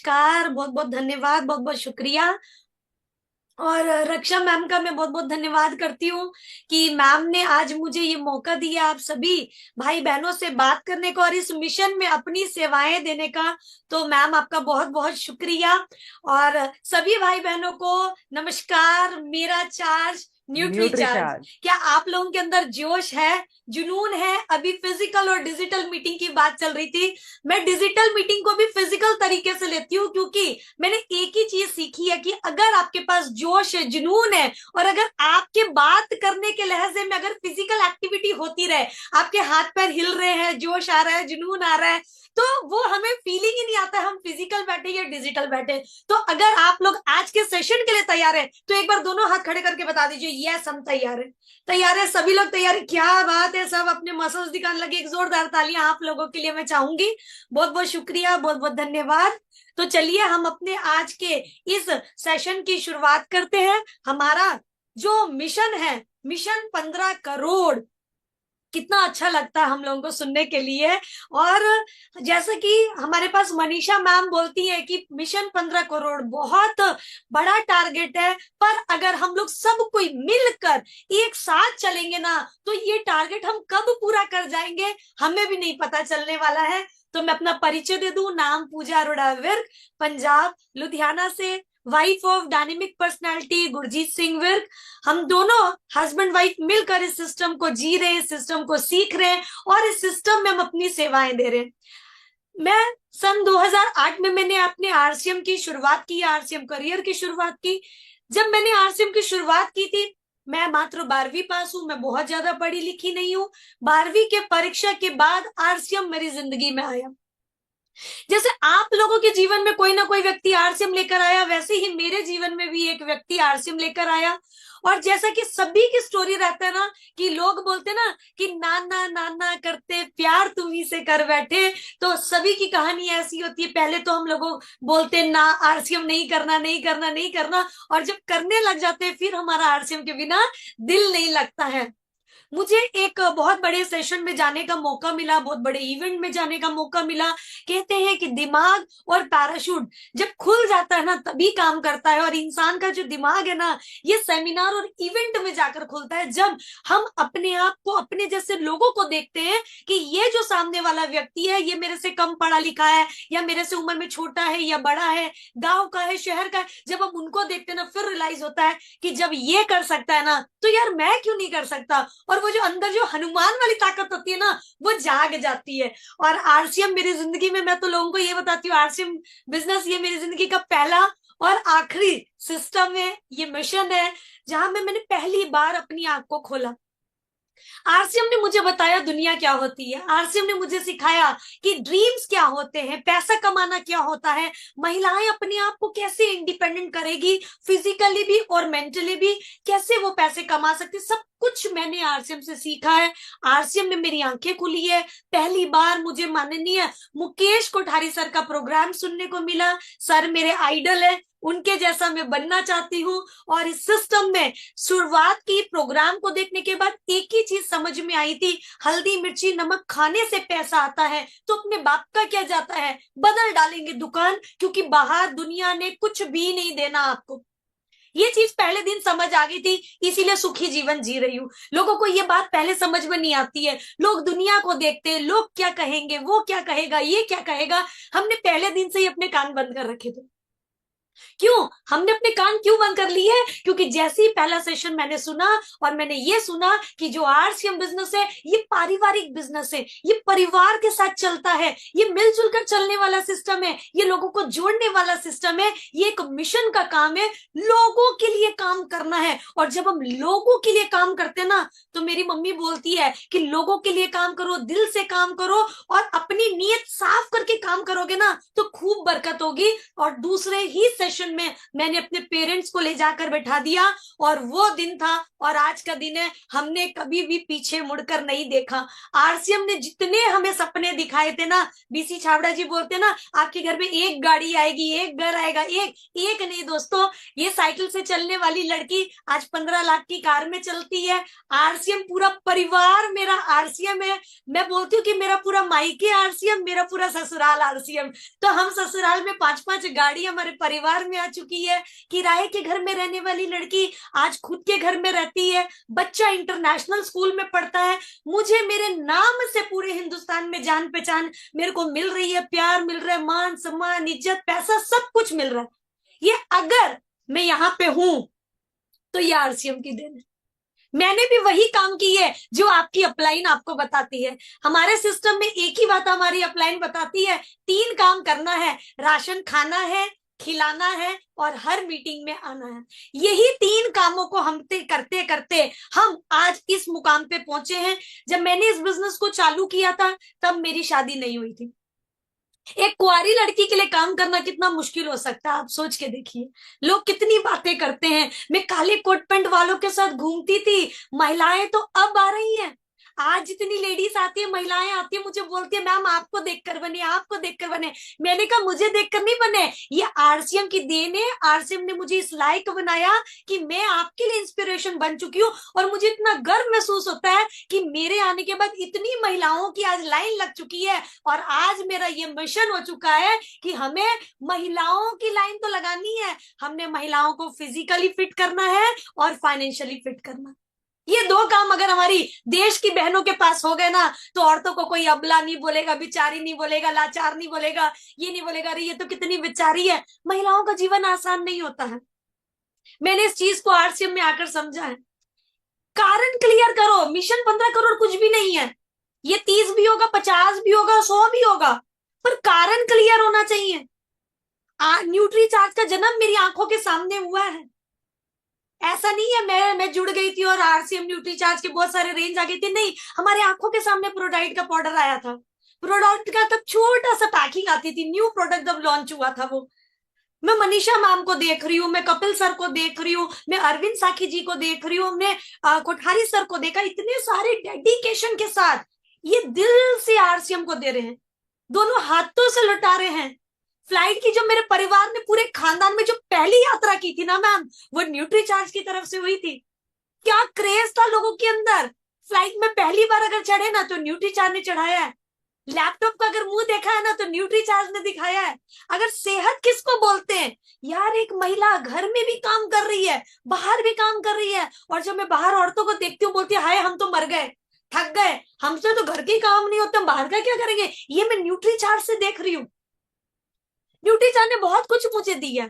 नमस्कार, बहुत बहुत धन्यवाद, बहुत बहुत शुक्रिया। और रक्षा मैम का मैं बहुत बहुत धन्यवाद करती हूँ कि मैम ने आज मुझे ये मौका दिया आप सभी भाई बहनों से बात करने का और इस मिशन में अपनी सेवाएं देने का। तो मैम आपका बहुत बहुत शुक्रिया। और सभी भाई बहनों को नमस्कार। मेरा charge nutri nutri charge. Charge. क्या आप लोगों के अंदर जोश है, जुनून है? अभी फिजिकल और डिजिटल मीटिंग की बात चल रही थी। मैं डिजिटल मीटिंग को भी फिजिकल तरीके से लेती हूँ, क्योंकि मैंने एक ही चीज सीखी है कि अगर आपके पास जोश है, जुनून है, और अगर आपके बात करने के लहजे में अगर फिजिकल एक्टिविटी होती रहे, आपके हाथ पैर हिल रहे हैं, जोश आ रहा है, जुनून आ रहा है, तो वो हमें फीलिंग ही नहीं आता हम फिजिकल बैठे या डिजिटल बैठे। तो अगर आप लोग आज के सेशन के लिए तैयार हैं तो एक बार दोनों हाथ खड़े करके बता दीजिए, यस हम तैयार हैं। तैयार है सभी लोग? तैयार है? क्या बात है, सब अपने मसल्स दिखाने लगे। एक जोरदार तालियां आप लोगों के लिए मैं चाहूंगी। बहुत बहुत शुक्रिया, बहुत बहुत धन्यवाद। तो चलिए हम अपने आज के इस सेशन की शुरुआत करते हैं। हमारा जो मिशन है, मिशन 15 करोड़, कितना अच्छा लगता है हम लोगों को सुनने के लिए। और जैसे कि हमारे पास मनीषा मैम बोलती है कि मिशन 15 करोड़ बहुत बड़ा टारगेट है, पर अगर हम लोग सब कोई मिलकर एक साथ चलेंगे ना तो ये टारगेट हम कब पूरा कर जाएंगे हमें भी नहीं पता चलने वाला है। तो मैं अपना परिचय दे दूं। नाम पूजा अरोड़ा विर्क, पंजाब लुधियाना से, wife of dynamic personality Gurjeet Singh Virk. हम दोनों हस्बैंड वाइफ मिलकर इस सिस्टम को जी रहे हैं, इस सिस्टम को सीख रहे हैं और इस सिस्टम में हम अपनी सेवाएं दे रहे हैं। मैं सन 2008 में मैंने अपने आरसीएम की शुरुआत की, आरसीएम करियर की शुरुआत की। जब मैंने आरसीएम की शुरुआत की थी, मैं मात्र 12वीं पास हूं, मैं बहुत ज्यादा पढ़ी लिखी नहीं हूं। 12वीं के परीक्षा के बाद आरसीएम मेरी जिंदगी में आया। जैसे आप लोगों के जीवन में कोई ना कोई व्यक्ति आरसीएम लेकर आया, वैसे ही मेरे जीवन में भी एक व्यक्ति आरसीएम लेकर आया। और जैसा कि सभी की स्टोरी रहता है ना, कि लोग बोलते ना कि नाना नाना करते प्यार तुम्ही से कर बैठे। तो सभी की कहानी ऐसी होती है, पहले तो हम लोगों बोलते ना आरसीएम नहीं करना, नहीं करना, नहीं करना, और जब करने लग जाते हैं फिर हमारा आरसीएम के बिना दिल नहीं लगता है। मुझे एक बहुत बड़े सेशन में जाने का मौका मिला, बहुत बड़े इवेंट में जाने का मौका मिला। कहते हैं कि दिमाग और पैराशूट जब खुल जाता है ना तभी काम करता है। और इंसान का जो दिमाग है ना, ये सेमिनार और इवेंट में जाकर खुलता है, जब हम अपने आप को, अपने जैसे लोगों को देखते हैं कि ये जो सामने वाला व्यक्ति है ये मेरे से कम पढ़ा लिखा है, या मेरे से उम्र में छोटा है या बड़ा है, गांव का है शहर का है। जब हम उनको देखते हैं ना फिर रियलाइज होता है कि जब ये कर सकता है ना तो यार मैं क्यों नहीं कर सकता। और वो जो अंदर जो हनुमान वाली ताकत होती है ना, वो जाग जाती है। और आरसीएम मेरी जिंदगी में, मैं तो लोगों को ये बताती हूँ, आरसीएम बिजनेस ये मेरी जिंदगी का पहला और आखिरी सिस्टम है, ये मिशन है जहां मैंने पहली बार अपनी आंख को खोला। आरसीएम ने मुझे बताया दुनिया क्या होती है। आरसीएम ने मुझे सिखाया कि ड्रीम्स क्या होते हैं, पैसा कमाना क्या होता है, महिलाएं अपने आप को कैसे इंडिपेंडेंट करेगी, फिजिकली भी और मेंटली भी कैसे वो पैसे कमा सकती, सब कुछ मैंने आरसीएम से सीखा है। आरसीएम ने मेरी आंखें खुली है। पहली बार मुझे माननीय मुकेश कोठारी सर का प्रोग्राम सुनने को मिला। सर मेरे आइडल है, उनके जैसा मैं बनना चाहती हूँ। और इस सिस्टम में शुरुआत की प्रोग्राम को देखने के बाद एक ही चीज समझ में आई थी, हल्दी मिर्ची नमक खाने से पैसा आता है तो अपने बाप का क्या जाता है, बदल डालेंगे दुकान, क्योंकि बाहर दुनिया ने कुछ भी नहीं देना आपको। ये चीज पहले दिन समझ आ गई थी, इसीलिए सुखी जीवन जी रही हूँ। लोगों को ये बात पहले समझ में नहीं आती है। लोग दुनिया को देखते हैं, लोग क्या कहेंगे, वो क्या कहेगा, ये क्या कहेगा। हमने पहले दिन से ही अपने कान बंद कर रखे थे। क्यों हमने अपने कान क्यों बंद कर लिए? क्योंकि जैसे ही पहला सेशन मैंने सुना और मैंने ये सुना कि जो आरसीएम बिजनेस है ये पारिवारिक बिजनेस है, ये परिवार के साथ चलता है, ये मिलजुल कर चलने वाला सिस्टम है, ये लोगों को जोड़ने वाला सिस्टम है, ये एक मिशन का काम है, लोगों के लिए काम करना है। और जब हम लोगों के लिए काम करते हैं ना, तो मेरी मम्मी बोलती है कि लोगों के लिए काम करो, दिल से काम करो, और अपनी नीयत साफ करके काम करोगे ना तो खूब बरकत होगी। और दूसरे ही सेशन में मैंने अपने पेरेंट्स को ले जाकर बैठा दिया, और वो दिन था और आज का दिन है, हमने कभी भी पीछे मुड़कर नहीं देखा। आरसीएम ने जितने हमें सपने दिखाए थे ना, बीसी छाबड़ा जी बोलते ना, आपके घर में एक गाड़ी आएगी, एक घर आएगा, एक नहीं दोस्तों, ये साइकिल से चलने वाली लड़की आज 15 लाख की कार में चलती है। आरसीएम, पूरा परिवार मेरा आरसीएम है। मैं बोलती हूँ कि मेरा पूरा मायके आरसीएम, मेरा पूरा ससुराल आरसीएम। तो हम ससुराल में 5-5 गाड़ी हमारे परिवार में आ चुकी है। किराए के घर में रहने वाली लड़की आज खुद के घर में रहती है। बच्चा इंटरनेशनल स्कूल में पढ़ता है। मुझे मेरे नाम से पूरे हिंदुस्तान में जान पहचान मेरे को मिल रही है, प्यार मिल रहा है, मान सम्मान इज्जत पैसा सब कुछ मिल रहा है। ये अगर मैं यहाँ पे हूं तो ये आरसीएम की देन है। मैंने भी वही काम की है जो आपकी अपलाइन आपको बताती है। हमारे सिस्टम में एक ही बात हमारी अपलाइन बताती है, 3 काम करना है, राशन खाना है, खिलाना है और हर मीटिंग में आना है। यही 3 कामों को हम करते करते हम आज इस मुकाम पे पहुंचे हैं। जब मैंने इस बिजनेस को चालू किया था तब मेरी शादी नहीं हुई थी। एक कुंवारी लड़की के लिए काम करना कितना मुश्किल हो सकता है, आप सोच के देखिए। लोग कितनी बातें करते हैं। मैं काले कोट पैंट वालों के साथ घूमती थी, महिलाएं तो अब आ रही हैं। आज जितनी लेडीज आती है, महिलाएं आती है, मुझे बोलती है मैम आपको देखकर बने, आपको देखकर बने। मैंने कहा मुझे देखकर नहीं बने, ये आरसीएम की देन है। आरसीएम ने मुझे इस लायक बनाया कि मैं आपके लिए इंस्पिरेशन बन चुकी हूँ। और मुझे इतना गर्व महसूस होता है कि मेरे आने के बाद इतनी महिलाओं की आज लाइन लग चुकी है। और आज मेरा ये मिशन हो चुका है कि हमें महिलाओं की लाइन तो लगानी है, हमने महिलाओं को फिजिकली फिट करना है और फाइनेंशियली फिट करना है। ये 2 काम अगर हमारी देश की बहनों के पास हो गए ना, तो औरतों को कोई अबला नहीं बोलेगा, बिचारी नहीं बोलेगा, लाचार नहीं बोलेगा, ये नहीं बोलेगा अरे ये तो कितनी बेचारी है। महिलाओं का जीवन आसान नहीं होता है। मैंने इस चीज को आरसीएम में आकर समझा है। कारण क्लियर करो। मिशन 15 करोड़ कुछ भी नहीं है। ये 30 भी होगा, 50 भी होगा, 100 भी होगा, पर कारण क्लियर होना चाहिए। न्यूट्री चार्ज का जन्म मेरी आंखों के सामने हुआ है। ऐसा नहीं है मैं जुड़ गई थी और आरसीएम न्यूट्री चार्ज के बहुत सारे रेंज आ गए थे, नहीं, हमारे आंखों के सामने प्रोडाइट का पाउडर आया था। प्रोडक्ट का तब छोटा सा पैकिंग आती थी, न्यू प्रोडक्ट जब लॉन्च हुआ था वो। मैं मनीषा मैम को देख रही हूँ, मैं कपिल सर को देख रही हूँ, मैं अरविंद साखी जी को देख रही हूँ, हमने कोठारी सर को देखा, इतने सारे डेडिकेशन के साथ ये दिल से आरसीएम को दे रहे हैं, दोनों हाथों से लुटा रहे हैं। फ्लाइट की जो मेरे परिवार ने पूरे खानदान में जो पहली यात्रा की थी ना मैम, वो न्यूट्री चार्ज की तरफ से हुई थी। क्या क्रेज था लोगों के अंदर। फ्लाइट में पहली बार अगर चढ़े ना तो न्यूट्री चार्ज ने चढ़ाया है। लैपटॉप का अगर मुंह देखा है ना तो न्यूट्री चार्ज ने दिखाया है। अगर सेहत किसको बोलते हैं यार, एक महिला घर में भी काम कर रही है, बाहर भी काम कर रही है। और जब मैं बाहर औरतों को देखती हूँ बोलती है हाय हम तो मर गए, थक गए, हमसे तो घर के काम नहीं होते, हम बाहर का क्या करेंगे। ये मैं न्यूट्री चार्ज से देख रही हूँ। न्यूट्री चार्ज ने बहुत कुछ मुझे दिया।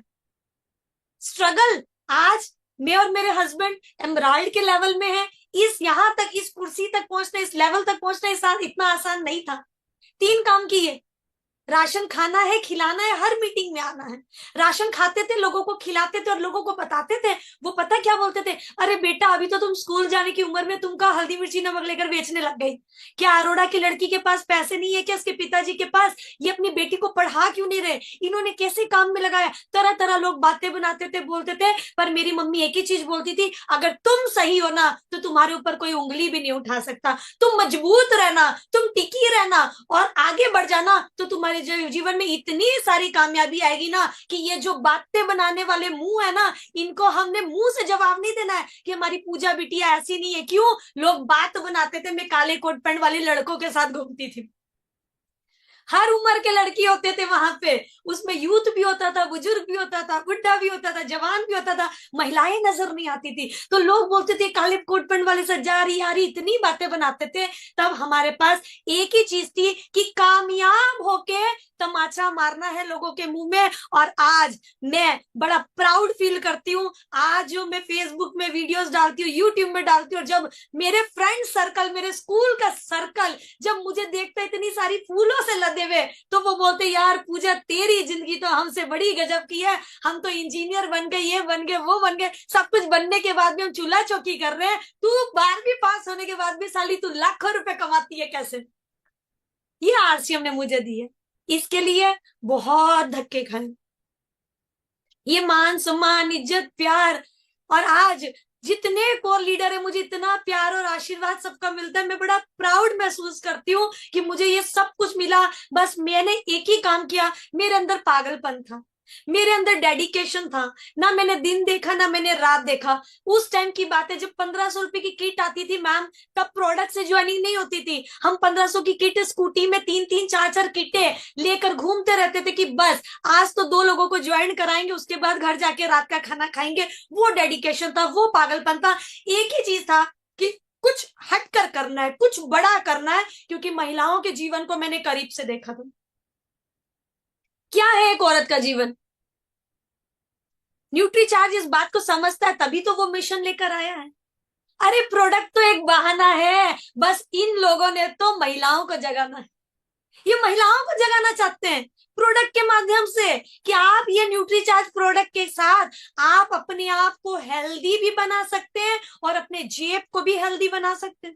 स्ट्रगल आज मैं और मेरे हस्बैंड एमराल्ड के लेवल में है। इस यहाँ तक, इस कुर्सी तक पहुंचना, इस लेवल तक पहुंचना इतना आसान नहीं था। 3 काम किए, राशन खाना है, खिलाना है, हर मीटिंग में आना है। राशन खाते थे, लोगों को खिलाते थे और लोगों को बताते थे। वो पता क्या बोलते थे, अरे बेटा अभी तो तुम स्कूल जाने की उम्र में, तुम का हल्दी मिर्ची नमक लेकर बेचने लग गई। क्या अरोड़ा की लड़की के पास पैसे नहीं है क्या, उसके पिताजी के पास, ये अपनी बेटी को पढ़ा क्यों नहीं रहे, इन्होंने कैसे काम में लगाया। तरह तरह लोग बातें बनाते थे, बोलते थे, पर मेरी मम्मी एक ही चीज बोलती थी, अगर तुम सही हो ना तो तुम्हारे ऊपर कोई उंगली भी नहीं उठा सकता। तुम मजबूत रहना, तुम टिकी रहना और आगे बढ़ जाना, तो तुम्हारे जीवन में इतनी सारी कामयाबी आएगी ना कि ये जो बातें बनाने वाले मुंह है ना, इनको हमने मुंह से जवाब नहीं देना है कि हमारी पूजा बिटिया ऐसी नहीं है। क्यों लोग बात बनाते थे। मैं काले कोट पैंट वाले लड़कों के साथ घूमती थी, हर उम्र के लड़की होते थे वहां पे, उसमें यूथ भी होता था, बुजुर्ग भी होता था, बुढ़ा भी होता था, जवान भी होता था, महिलाएं नजर नहीं आती थी। तो लोग बोलते थे काले कोट पैंट वाले से जा रही आ रही, इतनी बातें बनाते थे। तब हमारे पास एक ही चीज थी कि कामयाब होके तमाचा मारना है लोगों के मुंह में। और आज मैं बड़ा प्राउड फील करती हूँ, आज जो मैं फेसबुक में वीडियोस डालती हूँ, यूट्यूब में डालती हूँ, जब मेरे फ्रेंड सर्कल, मेरे स्कूल का सर्कल जब मुझे देखता है इतनी सारी फूलों से लदे हुए, तो वो बोलते यार पूजा तेरी जिंदगी तो हमसे बड़ी गजब की है, हम तो इंजीनियर बन गए, ये बन गए, वो बन गए, सब कुछ बनने के बाद भी हम चूल्हा चौकी कर रहे हैं, तू 12वीं पास होने के बाद भी साली तू लाखों रुपए कमाती है कैसे। ये आरसीएम ने मुझे दी है, इसके लिए बहुत धक्के खाए, ये मान सम्मान इज्जत प्यार, और आज जितने कोर लीडर है मुझे इतना प्यार और आशीर्वाद सबका मिलता है, मैं बड़ा प्राउड महसूस करती हूँ कि मुझे ये सब कुछ मिला। बस मैंने एक ही काम किया, मेरे अंदर पागलपन था, मेरे अंदर डेडिकेशन था, ना मैंने दिन देखा ना मैंने रात देखा। उस टाइम की बात है जब 1500 रुपए की किट आती थी मैम, तब प्रोडक्ट से ज्वाइनिंग नहीं होती थी। हम 1500 की किट स्कूटी में 3-3 4-4 किटें लेकर घूमते रहते थे कि बस आज तो 2 लोगों को ज्वाइन कराएंगे, उसके बाद घर जाके रात का खाना खाएंगे। वो डेडिकेशन था, वो पागलपन था। एक ही चीज था कि कुछ हटकर करना है, कुछ बड़ा करना है, क्योंकि महिलाओं के जीवन को मैंने करीब से देखा था। क्या है एक औरत का जीवन? न्यूट्री चार्ज इस बात को समझता है, तभी तो वो मिशन लेकर आया है। अरे प्रोडक्ट तो एक बहाना है, बस इन लोगों ने तो महिलाओं को जगाना है। ये महिलाओं को जगाना चाहते हैं प्रोडक्ट के माध्यम से, कि आप ये न्यूट्री चार्ज प्रोडक्ट के साथ आप अपने आप को हेल्दी भी बना सकते हैं और अपने जेब को भी हेल्दी बना सकते हैं।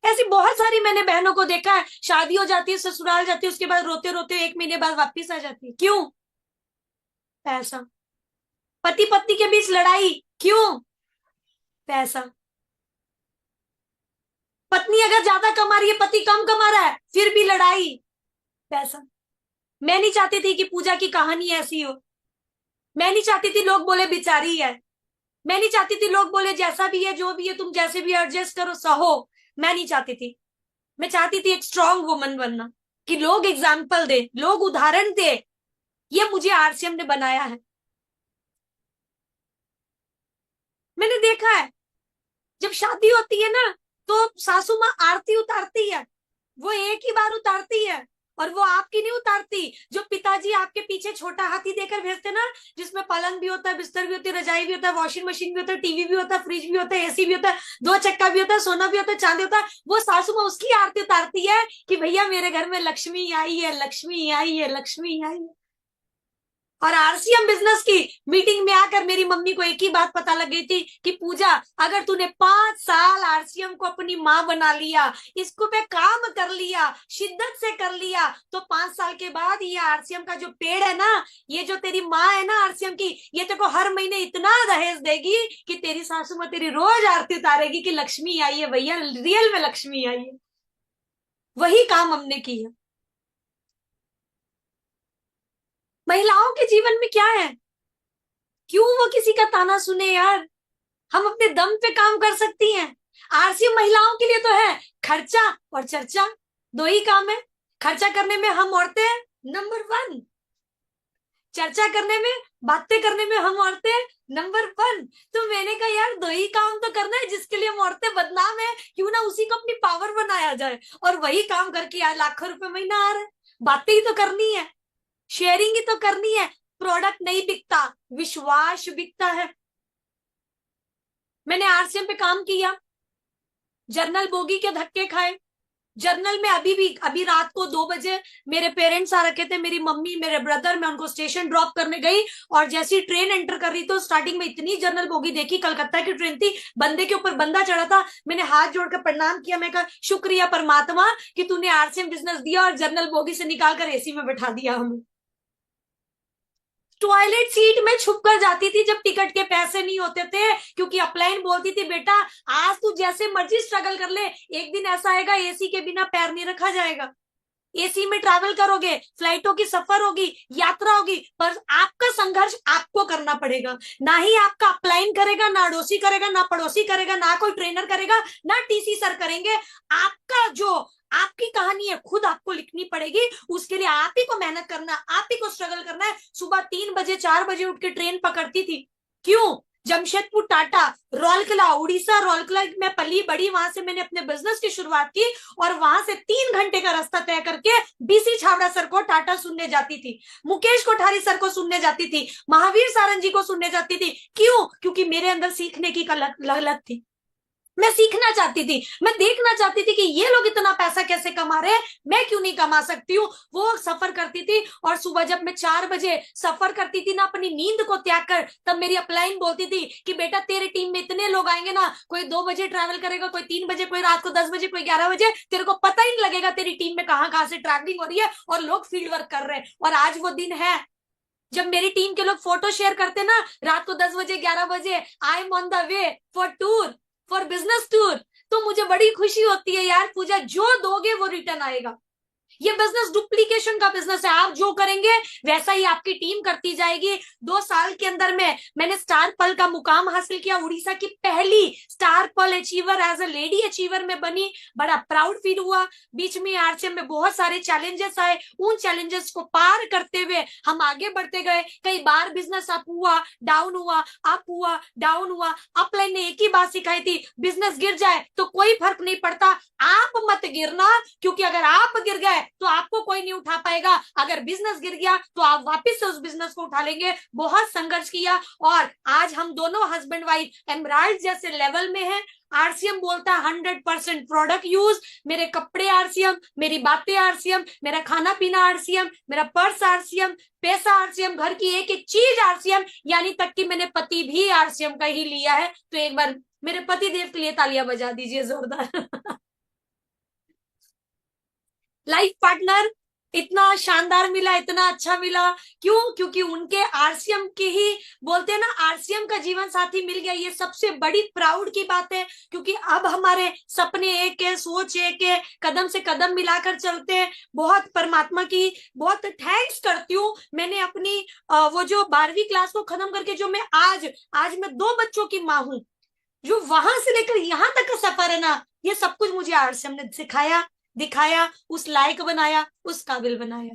ऐसी बहुत सारी मैंने बहनों को देखा है, शादी हो जाती है, ससुराल जाती है, उसके बाद रोते रोते 1 महीने बाद वापिस आ जाती है। क्यों? पैसा। पति पत्नी के बीच लड़ाई, क्यों? पैसा। पत्नी अगर ज्यादा कमा रही है, पति कम कमा रहा है, फिर भी लड़ाई, पैसा। मैं नहीं चाहती थी कि पूजा की कहानी ऐसी हो। मैं नहीं चाहती थी लोग बोले बेचारी है। मैं नहीं चाहती थी लोग बोले जैसा भी है जो भी है तुम जैसे भी एडजस्ट करो सहो। मैं नहीं चाहती थी। मैं चाहती थी एक स्ट्रांग वुमन बनना, कि लोग एग्जाम्पल दे, लोग उदाहरण दे। ये मुझे आरसीएम ने बनाया है। मैंने देखा है जब शादी होती है ना, तो सासू माँ आरती उतारती है, वो एक ही बार उतारती है, और वो आपकी नहीं उतारती। जो पिताजी आपके पीछे छोटा हाथी देकर भेजते ना, जिसमें पलंग भी होता है, बिस्तर भी होती है, रजाई भी होता है, वॉशिंग मशीन भी होता है, टीवी भी होता है, फ्रिज भी होता है, एसी भी होता है, 2 चक्का भी होता है, सोना भी होता है, चांदी होता है, वो सासू माँ उसकी आरती उतारती है कि भैया मेरे घर में लक्ष्मी आई है, लक्ष्मी आई है, लक्ष्मी आई है। और आरसीएम बिजनेस की मीटिंग में आकर मेरी मम्मी को एक ही बात पता लग गई थी कि पूजा, अगर तूने 5 साल आरसीएम को अपनी माँ बना लिया, इसको पे काम कर लिया, शिद्दत से कर लिया, तो 5 साल के बाद ये आरसीएम का जो पेड़ है ना, ये जो तेरी माँ है ना आरसीएम की, ये तेरे को हर महीने इतना दहेज देगी कि तेरी सासू माँ तेरी रोज आरती उतारेगी कि लक्ष्मी आई है भैया, रियल में लक्ष्मी आई है। वही काम हमने किया। महिलाओं के जीवन में क्या है? क्यों वो किसी का ताना सुने यार? हम अपने दम पे काम कर सकती हैं। आरसी महिलाओं के लिए तो है खर्चा और चर्चा, 2 ही काम है। खर्चा करने में हम औरतें नंबर 1, चर्चा करने में, बातें करने में हम औरतें नंबर 1। तो मैंने कहा यार 2 ही काम तो करना है, जिसके लिए हम औरतें बदनाम है, क्यों ना उसी को अपनी पावर बनाया जाए। और वही काम करके यार लाखों रुपए महीना आ रहा है। बातें ही तो करनी है, शेयरिंग ही तो करनी है। प्रोडक्ट नहीं बिकता, विश्वास बिकता है। मैंने आरसीएम पे काम किया, जर्नल बोगी के धक्के खाए। जर्नल में अभी रात को 2 बजे मेरे पेरेंट्स आ रखे थे, मेरी मम्मी मेरे ब्रदर, मैं उनको स्टेशन ड्रॉप करने गई, और जैसी ट्रेन एंटर कर रही तो स्टार्टिंग में इतनी जर्नल बोगी देखी, कलकत्ता की ट्रेन थी, बंदे के ऊपर बंदा चढ़ा था। मैंने हाथ जोड़कर प्रणाम किया, मैं कहा शुक्रिया परमात्मा कि तूने आरसीएम बिजनेस दिया और जर्नल बोगी से निकालकर एसी में बैठा दिया हमें। टॉयलेट सीट में छुप कर जाती थी जब टिकट के पैसे नहीं होते थे, क्योंकि अपलाइन बोलती थी बेटा आज तू जैसे मर्जी स्ट्रगल कर ले, एक दिन ऐसा आएगा एसी के बिना पैर नहीं रखा जाएगा। एसी में ट्रैवल करोगे, फ्लाइटों की सफर होगी, यात्रा होगी, पर आपका संघर्ष आपको करना पड़ेगा। ना ही आपका अपलाइन करेगा, ना अड़ोसी करेगा, ना पड़ोसी करेगा, ना कोई ट्रेनर करेगा, ना टीसी सर करेंगे। आपका जो आपकी कहानी है खुद आपको लिखनी पड़ेगी। उसके लिए आप ही को मेहनत करना, आप ही को स्ट्रगल करना है। सुबह 3 बजे 4 बजे उठ के ट्रेन पकड़ती थी। क्यों? जमशेदपुर टाटा, रौलकला, उड़ीसा रौलकला में पली बड़ी, वहां से मैंने अपने बिजनेस की शुरुआत की, और वहां से 3 घंटे का रास्ता तय करके बीसी छाबड़ा सर को टाटा सुनने जाती थी, मुकेश कोठारी सर को सुनने जाती थी, महावीर सारंग जी को सुनने जाती थी। क्यों? क्योंकि मेरे अंदर सीखने की ललक थी। मैं सीखना चाहती थी, मैं देखना चाहती थी कि ये लोग इतना पैसा कैसे कमा रहे हैं, मैं क्यों नहीं कमा सकती हूँ। वो सफर करती थी, और सुबह जब मैं 4 बजे सफर करती थी ना अपनी नींद को त्याग कर, तब मेरी अपलाइन बोलती थी कि बेटा तेरे टीम में इतने लोग आएंगे ना, कोई 2 बजे ट्रैवल करेगा, कोई 3 बजे, कोई रात को 10 बजे, कोई 11 बजे, तेरे को पता ही नहीं लगेगा तेरी टीम में कहाँ कहाँ से ट्रैवलिंग हो रही है और लोग फील्ड वर्क कर रहे हैं। और आज वो दिन है, जब मेरी टीम के लोग फोटो शेयर करते ना रात को 10 बजे 11 बजे, I am on the way for tour, for business tour, तो मुझे बड़ी खुशी होती है यार पूजा, जो दोगे वो रिटर्न आएगा। ये बिजनेस डुप्लीकेशन का बिजनेस है, आप जो करेंगे वैसा ही आपकी टीम करती जाएगी। 2 साल के अंदर में मैंने स्टार पल का मुकाम हासिल किया, उड़ीसा की पहली star pearl achiever as a lady achiever में बनी, बड़ा प्राउड फील हुआ। बीच में आरसीएम में बहुत सारे चैलेंजेस आए, उन चैलेंजेस को पार करते हुए हम आगे बढ़ते गए। कई बार बिजनेस अप हुआ डाउन हुआ, अप हुआ डाउन हुआ। अपलाइन ने एक ही बात सिखाई थी, बिजनेस गिर जाए तो कोई फर्क नहीं पड़ता, आप मत गिरना, क्योंकि अगर आप गिर गए तो आपको कोई नहीं उठा पाएगा, अगर बिजनेस गिर गया तो आप वापस से उस बिजनेस को उठा लेंगे। बहुत संघर्ष किया और आज हम दोनों हस्बैंड वाइफ एमराल्ड जैसे लेवल में हैं। आरसीएम बोलता है 100% प्रोडक्ट यूज, मेरे कपड़े आरसीएम, मेरी बातें आरसीएम, मेरा खाना पीना आरसीएम, मेरा पर्स आरसीएम, पैसा आरसीएम, घर की एक एक चीज आरसीएम, यानी तक कि मैंने पति भी आरसीएम का ही लिया है। तो एक बार मेरे पति देव के लिए तालियां बजा दीजिए जोरदार। लाइफ पार्टनर इतना शानदार मिला, इतना अच्छा मिला, क्यों? क्योंकि उनके आरसीएम के ही बोलते हैं ना, आरसीएम का जीवन साथी मिल गया, ये सबसे बड़ी प्राउड की बात है। क्योंकि अब हमारे सपने एक है, सोच एक है, कदम से कदम मिलाकर चलते हैं। बहुत परमात्मा की बहुत थैंक्स करती हूँ। मैंने अपनी वो जो 12वीं क्लास को खत्म करके जो मैं आज मैं 2 बच्चों की माँ हूँ, जो वहां से लेकर यहाँ तक का सफर है ना, ये सब कुछ मुझे आरसीएम ने सिखाया, दिखाया, उस लायक बनाया, उस काबिल बनाया।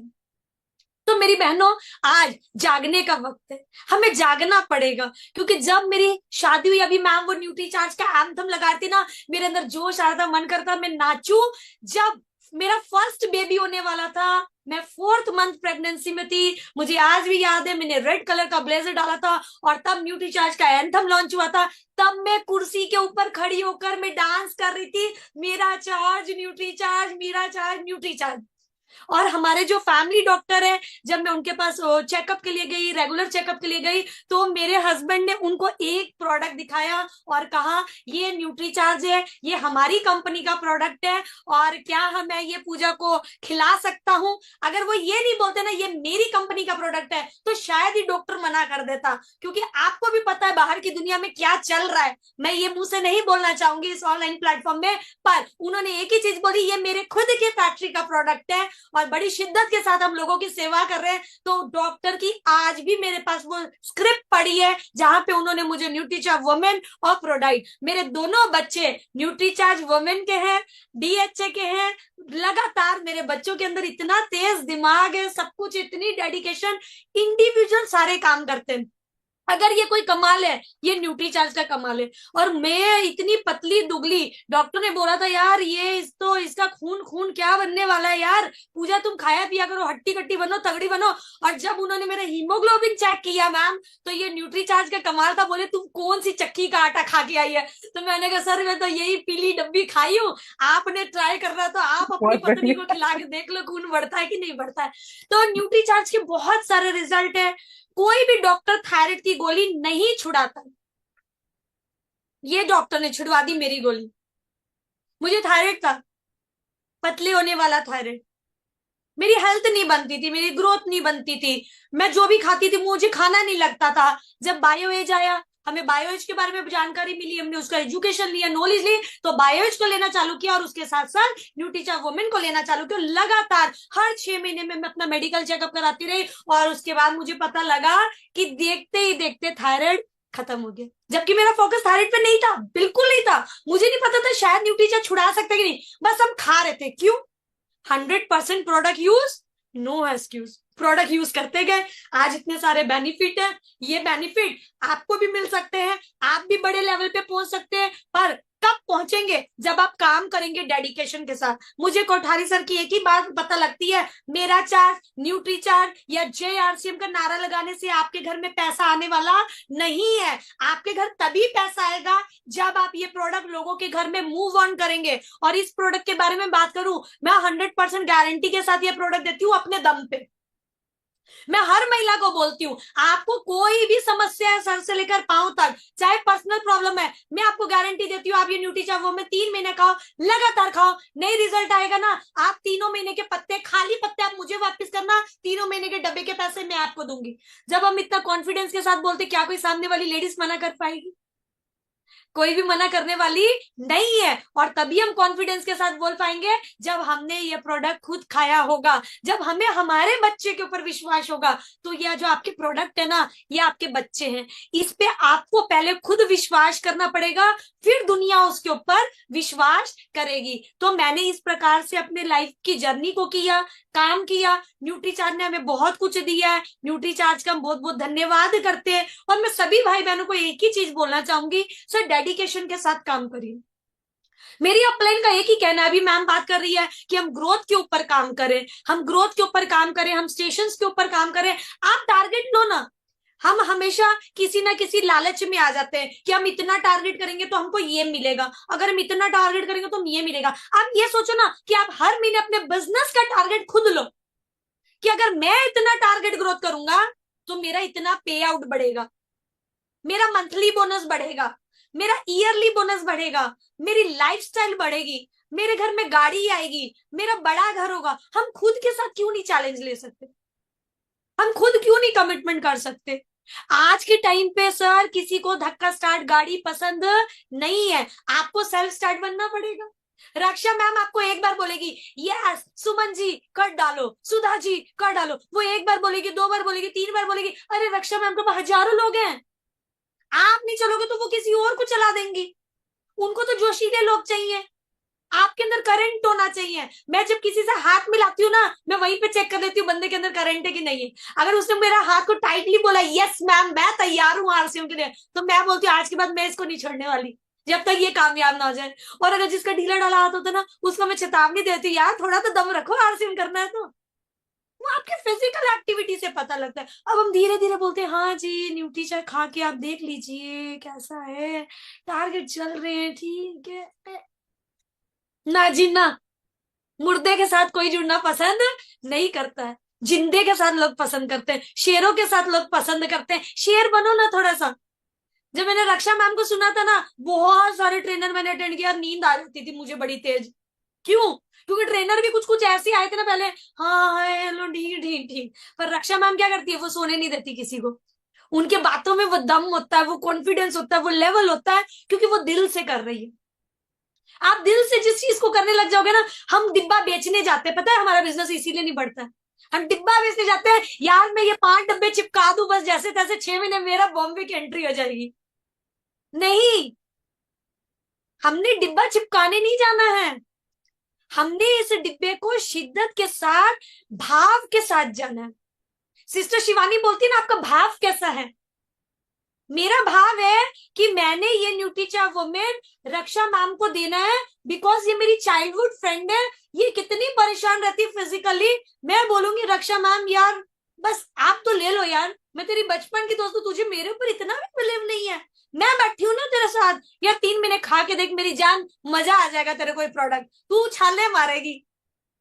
तो मेरी बहनों, आज जागने का वक्त है, हमें जागना पड़ेगा। क्योंकि जब मेरी शादी हुई, अभी मैम वो न्यूट्री चार्ज का एंथम लगाती ना, मेरे अंदर जोश आ रहा था, मन करता मैं नाचूं। जब मेरा फर्स्ट बेबी होने वाला था, मैं 4th मंथ प्रेगनेंसी में थी, मुझे आज भी याद है, मैंने रेड कलर का ब्लेजर डाला था और तब न्यूट्री चार्ज का एंथम लॉन्च हुआ था। तब मैं कुर्सी के ऊपर खड़ी होकर मैं डांस कर रही थी, मेरा चार्ज न्यूट्री चार्ज, मेरा चार्ज न्यूट्री चार्ज। और हमारे जो फैमिली डॉक्टर है, जब मैं उनके पास चेकअप के लिए गई, रेगुलर चेकअप के लिए गई, तो मेरे हस्बैंड ने उनको एक प्रोडक्ट दिखाया और कहा ये न्यूट्री चार्ज है, ये हमारी कंपनी का प्रोडक्ट है, और क्या मैं ये पूजा को खिला सकता हूं? अगर वो ये नहीं बोलते ना ये मेरी कंपनी का प्रोडक्ट है, तो शायद ही डॉक्टर मना कर देता। क्योंकि आपको भी पता है बाहर की दुनिया में क्या चल रहा है, मैं ये मुंह से नहीं बोलना चाहूंगी इस ऑनलाइन प्लेटफॉर्म में, पर उन्होंने एक ही चीज बोली, ये मेरे खुद के फैक्ट्री का प्रोडक्ट है और बड़ी शिद्दत के साथ हम लोगों की सेवा कर रहे हैं। तो डॉक्टर की आज भी मेरे पास वो स्क्रिप्ट पड़ी है जहां पे उन्होंने मुझे न्यूट्रीचार्ज वुमेन और प्रोडाइट, मेरे दोनों बच्चे न्यूट्रीचार्ज वुमेन के हैं, डीएचए के हैं। लगातार मेरे बच्चों के अंदर इतना तेज दिमाग है, सब कुछ इतनी डेडिकेशन, इंडिविजुअल सारे काम करते हैं। अगर ये कोई कमाल है, ये न्यूट्री चार्ज का कमाल है। और मैं इतनी पतली दुगली, डॉक्टर ने बोला था यार ये तो इसका खून खून क्या बनने वाला है यार, पूजा तुम खाया पिया करो, हट्टी कट्टी बनो, तगड़ी बनो। और जब उन्होंने मेरा हीमोग्लोबिन चेक किया मैम, तो ये न्यूट्री चार्ज का कमाल था। बोले तुम कौन सी चक्की का आटा खा के आई है? तो मैंने कहा सर मैं तो यही पीली डब्बी खाई हूँ, आपने ट्राई कर रहा तो आप अपनी पत्नी को खिला के देख लो खून बढ़ता है कि नहीं बढ़ता है। तो न्यूट्री चार्ज के बहुत सारे रिजल्ट है। कोई भी डॉक्टर थायराइड की गोली नहीं छुड़ाता, ये डॉक्टर ने छुड़वा दी मेरी गोली। मुझे थायराइड था, पतले होने वाला थायराइड, मेरी हेल्थ नहीं बनती थी, मेरी ग्रोथ नहीं बनती थी, मैं जो भी खाती थी मुझे खाना नहीं लगता था। जब बायो एज आया, हमें बायो एज के बारे में जानकारी मिली, हमने उसका एजुकेशन लिया, नॉलेज ली, तो बायो एज को लेना चालू किया और उसके साथ साथ न्यूट्रीचार्ज वुमेन को लेना चालू किया। लगातार हर 6 महीने में मैं अपना मेडिकल चेकअप कराती रही और उसके बाद मुझे पता लगा कि देखते ही देखते थायराइड खत्म हो गया। जबकि मेरा फोकस थायराइड पे नहीं था, बिल्कुल नहीं था, मुझे नहीं पता था शायद न्यूट्रीचार्ज छुड़ा सकता कि नहीं, बस हम खा रहे थे। क्यों? 100% product use, no excuse, product use करते गए, आज इतने सारे बेनिफिट है। ये बेनिफिट आपको भी मिल सकते हैं, आप भी बड़े लेवल पे पहुंच सकते हैं, पर कब पहुंचेंगे? जब आप काम करेंगे डेडिकेशन के साथ। मुझे कोठारी सर की एक ही बात पता लगती है, मेरा चार्ज, न्यूट्री चार्ज या JRCM का नारा लगाने से आपके घर में पैसा आने वाला नहीं है। आपके घर तभी पैसा आएगा जब आप ये प्रोडक्ट लोगों के घर में मूव ऑन करेंगे। और इस प्रोडक्ट के बारे में बात करूं, मैं 100% गारंटी के साथ ये प्रोडक्ट देती हूँ अपने दम पे। मैं हर महिला को बोलती हूँ, आपको कोई भी समस्या है सर से लेकर पांव तक, चाहे पर्सनल प्रॉब्लम है, मैं आपको गारंटी देती हूँ, आप ये न्यूट्रीचा वो में 3 महीने खाओ, लगातार खाओ, नई रिजल्ट आएगा ना। आप 3 महीने के पत्ते, खाली पत्ते आप मुझे वापस करना, 3 महीने के डब्बे के पैसे मैं आपको दूंगी। जब हम इतना कॉन्फिडेंस के साथ बोलते, क्या कोई सामने वाली लेडीज मना कर पाएगी? कोई भी मना करने वाली नहीं है। और तभी हम कॉन्फिडेंस के साथ बोल पाएंगे जब हमने ये प्रोडक्ट खुद खाया होगा, जब हमें हमारे बच्चे के ऊपर विश्वास होगा। तो यह जो आपके प्रोडक्ट है ना, ये आपके बच्चे हैं, इस पे आपको पहले खुद विश्वास करना पड़ेगा, फिर दुनिया उसके ऊपर विश्वास करेगी। तो मैंने इस प्रकार से अपने लाइफ की जर्नी को किया, काम किया। न्यूट्रीचार्ज ने हमें बहुत कुछ दिया है, न्यूट्रीचार्ज का हम बहुत बहुत धन्यवाद करते हैं। और मैं सभी भाई बहनों को एक ही चीज बोलना चाहूंगी, सर डेडिकेशन के साथ काम करिए। मेरी अपलाइन का एक ही कहना है, अभी मैम बात कर रही है कि हम ग्रोथ के ऊपर काम करें, हम ग्रोथ के ऊपर काम करें, हम स्टेशंस के ऊपर काम करें। आप टारगेट लो ना। हम हमेशा किसी ना किसी लालच में आ जाते हैं कि हम इतना टारगेट करेंगे तो हमको ये मिलेगा, अगर हम इतना टारगेट करेंगे तो ये मिलेगा। आप ये सोचो ना कि आप हर महीने अपने बिजनेस का टारगेट खुद लो, कि अगर मैं इतना टारगेट ग्रोथ करूंगा तो मेरा इतना पे आउट बढ़ेगा, मेरा मंथली बोनस बढ़ेगा, मेरा ईयरली बोनस बढ़ेगा, मेरी लाइफस्टाइल बढ़ेगी, मेरे घर में गाड़ी आएगी, मेरा बड़ा घर होगा। हम खुद के साथ क्यों नहीं चैलेंज ले सकते? हम खुद क्यों नहीं कमिटमेंट कर सकते? आज के टाइम पे सर किसी को धक्का स्टार्ट गाड़ी पसंद नहीं है, आपको सेल्फ स्टार्ट बनना पड़ेगा। रक्षा मैम आपको एक बार बोलेगी यस सुमन जी कर डालो, सुधा जी कर डालो, वो एक बार बोलेगी, 2 बार बोलेगी, 3 बार बोलेगी, अरे रक्षा मैम तो हजारों लोग हैं, आप नहीं चलोगे तो वो किसी और को चला देंगी। उनको तो जोशीले लोग चाहिए, आपके अंदर करंट होना चाहिए। मैं जब किसी से हाथ मिलाती हूँ ना, मैं वहीं पे चेक कर लेती हूँ बंदे के अंदर करंट है कि नहीं है। अगर उसने मेरा हाथ को टाइटली बोला यस मैम मैं तैयार हूँ आरसीएम के लिए, तो मैं बोलती हूँ आज के बाद मैं इसको नहीं छोड़ने वाली जब तक ये कामयाब ना हो जाए। और अगर जिसका ढीला ढाला हाथ होता है ना, उसको मैं चेतावनी देती हूँ, यार थोड़ा तो दम रखो, आरसीएम करना है तो। वो आपके फिजिकल एक्टिविटी से पता लगता है। अब हम धीरे धीरे बोलते हैं हाँ जी न्यूट्रीचा खा के आप देख लीजिए कैसा है, टारगेट चल रहे हैं ठीक है। ना जी ना, मुर्दे के साथ कोई जुड़ना पसंद नहीं करता है, जिंदे के साथ लोग पसंद करते हैं, शेरों के साथ लोग पसंद करते हैं। शेर बनो ना थोड़ा सा। जब मैंने रक्षा मैम को सुना था ना, बहुत सारे ट्रेनर मैंने अटेंड किया, नींद आ जाती थी मुझे बड़ी तेज। क्यों? क्योंकि ट्रेनर भी कुछ कुछ ऐसे आए थे ना पहले, हाँ हाँ हेलो ठीक ठीक ठीक, पर रक्षा मैम क्या करती है, वो सोने नहीं देती किसी को। उनके बातों में वो दम होता है, वो कॉन्फिडेंस होता है, वो लेवल होता है, क्योंकि वो दिल से कर रही है। आप दिल से जिस चीज को करने लग जाओगे ना, हम डिब्बा बेचने जाते हैं, पता है हमारा बिजनेस इसीलिए नहीं बढ़ता है। हम डिब्बा बेचने जाते हैं, यार मैं ये 5 डब्बे चिपका दूं बस जैसे तैसे 6 महीने मेरा बॉम्बे की एंट्री हो जाएगी। नहीं, हमने डिब्बा चिपकाने नहीं जाना है, हमने इस डिब्बे को शिद्दत के साथ, भाव के साथ जाना है। सिस्टर शिवानी बोलती है ना आपका भाव कैसा है? मेरा भाव है कि मैंने ये न्यूट्रीचा वुमेन रक्षा मैम को देना है, बिकॉज ये मेरी चाइल्डहुड फ्रेंड है, ये कितनी परेशान रहती है फिजिकली। मैं बोलूंगी रक्षा मैम यार बस आप तो ले लो यार, मैं तेरी बचपन की दोस्त हूँ, तुझे मेरे ऊपर इतना भी बिलीव नहीं है, मैं बैठी हूँ ना तेरे साथ यार, 3 महीने खा के देख मेरी जान, मजा आ जाएगा तेरे को प्रोडक्ट, तू उछाले मारेगी।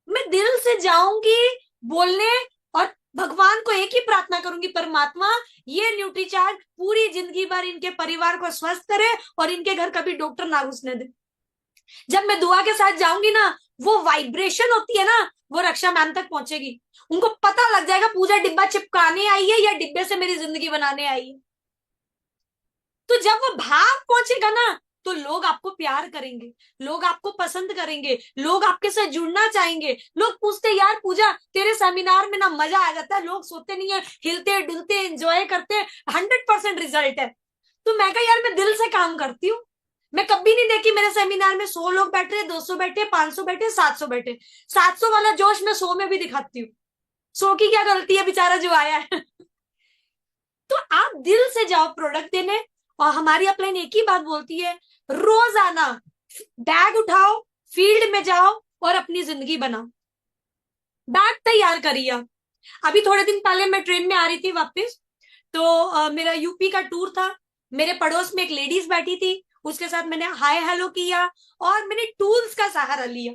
मैं दिल से जाऊंगी बोलने, और भगवान को एक ही प्रार्थना करूंगी, परमात्मा ये न्यूट्रीचार्ज पूरी जिंदगी भर इनके परिवार को स्वस्थ करे और इनके घर कभी डॉक्टर ना घुसने दे। जब मैं दुआ के साथ जाऊंगी ना, वो वाइब्रेशन होती है ना, वो रक्षा मैम तक पहुंचेगी, उनको पता लग जाएगा पूजा डिब्बा चिपकाने आई है या डिब्बे से मेरी जिंदगी बनाने आई है। तो जब वो भाव पहुंचेगा ना, तो लोग आपको प्यार करेंगे, लोग आपको पसंद करेंगे, लोग आपके साथ जुड़ना चाहेंगे। लोग पूछते यार पूजा तेरे सेमिनार में ना मजा आ जाता है, लोग सोते नहीं है, हिलते डुलते एंजॉय करते, 100% रिजल्ट है। तो मैं कहा यार मैं दिल से काम करती हूँ, मैं कभी नहीं देखी मेरे सेमिनार में 100 लोग बैठे, 200 बैठे, 500 बैठे, 700 बैठे। 700 वाला जोश मैं 100 में भी दिखाती हूँ, 100 की क्या गलती है बेचारा जो आया है। तो आप दिल से जाओ प्रोडक्ट देने। और हमारी अपलाइन एक ही बात बोलती है, रोज आना, बैग उठाओ, फील्ड में जाओ और अपनी जिंदगी बनाओ। बैग तैयार करिए। अभी थोड़े दिन पहले मैं ट्रेन में आ रही थी वापस, तो मेरा यूपी का टूर था, मेरे पड़ोस में एक लेडीज बैठी थी, उसके साथ मैंने हाय हेलो किया और मैंने टूल्स का सहारा लिया।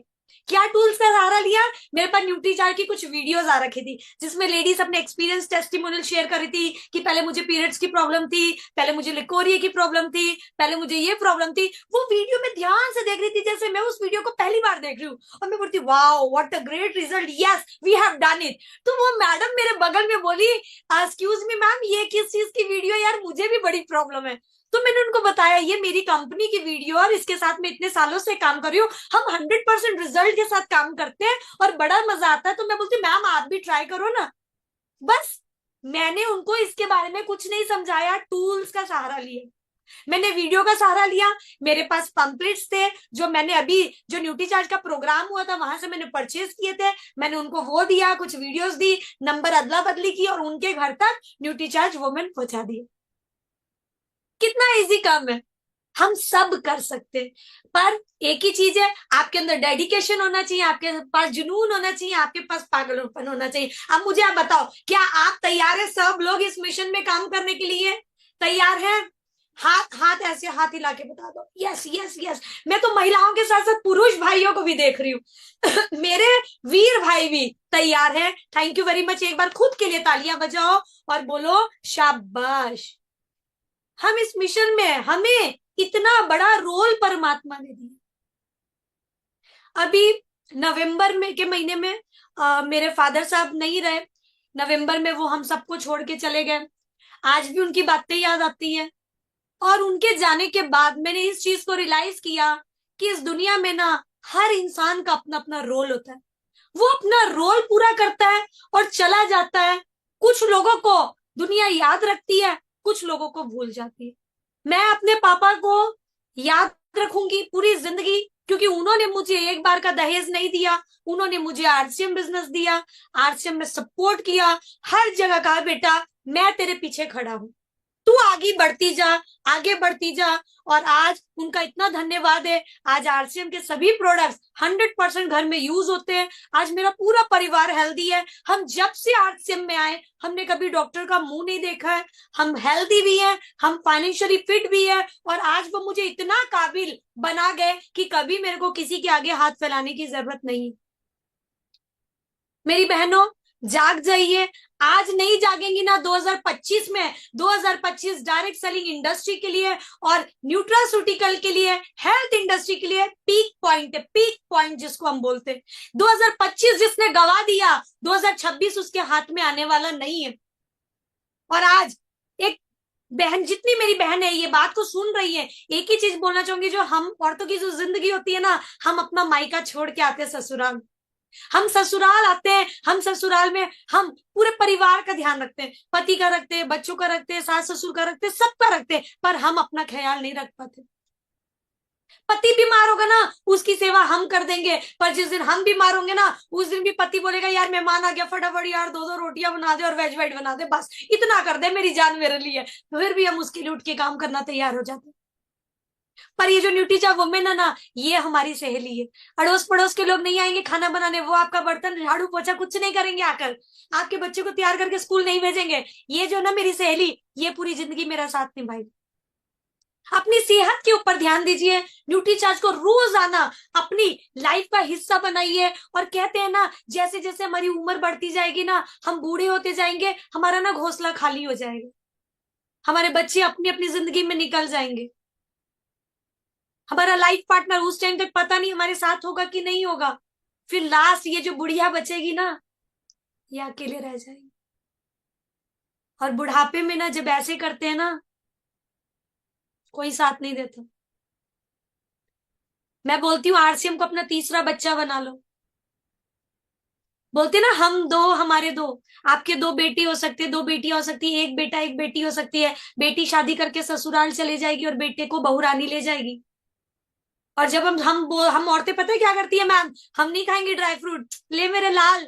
क्या टूल्स का सहारा लिया? मेरे पास न्यूट्रीचार्ट की कुछ वीडियोस आ रखी थी जिसमें लेडीज अपने एक्सपीरियंस टेस्टिमोनियल शेयर कर रही थी कि पहले मुझे पीरियड्स की प्रॉब्लम थी, पहले मुझे लिकोरिया की प्रॉब्लम थी, पहले मुझे ये प्रॉब्लम थी। वो वीडियो में ध्यान से देख रही थी जैसे मैं उस वीडियो को पहली बार देख रही हूँ, और मैं बोलती wow what a great result, yes we have done it. तो वो मैडम मेरे बगल में बोली एक्सक्यूज मी मैम, ये किस चीज की वीडियो, यार मुझे भी बड़ी प्रॉब्लम है। तो मैंने उनको बताया ये मेरी कंपनी की वीडियो और इसके साथ मैं इतने सालों से काम कर रही हूँ, हम 100% रिजल्ट के साथ काम करते हैं और बड़ा मजा आता है। तो मैं बोलती मैम आप भी ट्राई करो ना। बस मैंने उनको इसके बारे में कुछ नहीं समझाया, टूल्स का सहारा लिया, मैंने वीडियो का सहारा लिया। मेरे पास पंपलेट्स थे जो मैंने अभी जो न्यूट्रीचार्ज का प्रोग्राम हुआ था वहां से मैंने परचेज किए थे, मैंने उनको वो दिया, कुछ वीडियोस दी, नंबर अदला बदली की और उनके घर तक न्यूट्रीचार्ज वुमेन पहुंचा दिए। कितना इजी काम है, हम सब कर सकते हैं। पर एक ही चीज है, आपके अंदर डेडिकेशन होना चाहिए, आपके पास जुनून होना चाहिए, आपके पास पागलपन होना चाहिए। अब मुझे आप बताओ, क्या आप तैयार है? सब लोग इस मिशन में काम करने के लिए तैयार हैं? हाथ हाथ ऐसे हाथ हिला के बता दो यस यस यस। मैं तो महिलाओं के साथ साथ पुरुष भाइयों को भी देख रही हूँ मेरे वीर भाई भी तैयार हैं। Thank you very much. एक बार खुद के लिए तालियां बजाओ और बोलो शाबाश। हम इस मिशन में, हमें इतना बड़ा रोल परमात्मा ने दिया। अभी नवंबर में के महीने में मेरे फादर साहब नहीं रहे, नवंबर में वो हम सबको छोड़ के चले गए। आज भी उनकी बातें याद आती हैं। और उनके जाने के बाद मैंने इस चीज को रियलाइज किया कि इस दुनिया में ना हर इंसान का अपना अपना रोल होता है, वो अपना रोल पूरा करता है और चला जाता है। कुछ लोगों को दुनिया याद रखती है, कुछ लोगों को भूल जाती है। मैं अपने पापा को याद रखूंगी पूरी जिंदगी, क्योंकि उन्होंने मुझे एक बार का दहेज नहीं दिया, उन्होंने मुझे आरसीएम बिजनेस दिया, आरसीएम में सपोर्ट किया, हर जगह कहा बेटा मैं तेरे पीछे खड़ा हूं, तू आगे बढ़ती जा, आगे बढ़ती जा। और आज उनका इतना धन्यवाद है, आज आरसीएम के सभी प्रोडक्ट्स 100% घर में यूज होते हैं। आज मेरा पूरा परिवार हेल्दी है। हम जब से आरसीएम में आए हमने कभी डॉक्टर का मुंह नहीं देखा है, हम हेल्दी भी हैं, हम फाइनेंशियली फिट भी है, और आज वो मुझे इतना काबिल बना गए कि कभी मेरे को किसी के आगे हाथ फैलाने की जरूरत नहीं। मेरी बहनों जाग जाइए, आज नहीं जागेंगी ना 2025 में, 2025 डायरेक्ट सेलिंग इंडस्ट्री के लिए और न्यूट्रास्यूटिकल के लिए, हेल्थ इंडस्ट्री के लिए पीक पॉइंट है, पीक पॉइंट जिसको हम बोलते हैं। 2025 जिसने गवा दिया, 2026 उसके हाथ में आने वाला नहीं है। और आज एक बहन, जितनी मेरी बहन है ये बात को सुन रही है, एक ही चीज बोलना चाहूंगी, जो हम औरतों की जो जिंदगी होती है ना, हम अपना मायका छोड़ के आते हैं ससुराल, हम ससुराल आते हैं, हम ससुराल में हम पूरे परिवार का ध्यान रखते हैं, पति का रखते हैं, बच्चों का रखते हैं, सास ससुर का रखते हैं, सबका रखते हैं, पर हम अपना ख्याल नहीं रख पाते। पति बीमार होगा ना उसकी सेवा हम कर देंगे, पर जिस दिन हम बीमार होंगे ना उस दिन भी पति बोलेगा यार मेहमान आ गया, फटाफट यार दो दो रोटियां बना दे और वेज वेज बना दे, बस इतना कर दे मेरी जान मेरे लिए। फिर भी हम उसके लिए उठ के काम करना तैयार हो जाते। पर ये जो न्यूट्रीचा वुमेन है ना, ये हमारी सहेली है। अड़ोस पड़ोस के लोग नहीं आएंगे खाना बनाने, वो आपका बर्तन झाड़ू पोछा कुछ नहीं करेंगे आकर, आपके बच्चे को तैयार करके स्कूल नहीं भेजेंगे। ये जो ना मेरी सहेली, ये पूरी जिंदगी मेरा साथ निभाएगी। अपनी सेहत के ऊपर ध्यान दीजिए, न्यूट्रीचार्ज को रोजाना अपनी लाइफ का हिस्सा बनाइए। और कहते हैं ना जैसे जैसे हमारी उम्र बढ़ती जाएगी ना, हम बूढ़े होते जाएंगे, हमारा ना घोंसला खाली हो जाएगा, हमारे बच्चे अपनी अपनी जिंदगी में निकल जाएंगे, हमारा लाइफ पार्टनर उस टाइम तक पता नहीं हमारे साथ होगा कि नहीं होगा। फिर लास्ट ये जो बुढ़िया बचेगी ना, ये अकेले रह जाएगी। और बुढ़ापे में ना जब ऐसे करते हैं ना, कोई साथ नहीं देता। मैं बोलती हूँ आरसीएम को अपना तीसरा बच्चा बना लो। बोलते ना हम दो हमारे दो, आपके दो बेटी हो सकते, दो बेटियां हो सकती है, एक बेटा एक बेटी हो सकती है। बेटी शादी करके ससुराल चले जाएगी और बेटे को बहुरानी ले जाएगी। और जब हम औरतें पता है क्या करती है मैम, हम नहीं खाएंगे ड्राई फ्रूट, ले मेरे लाल,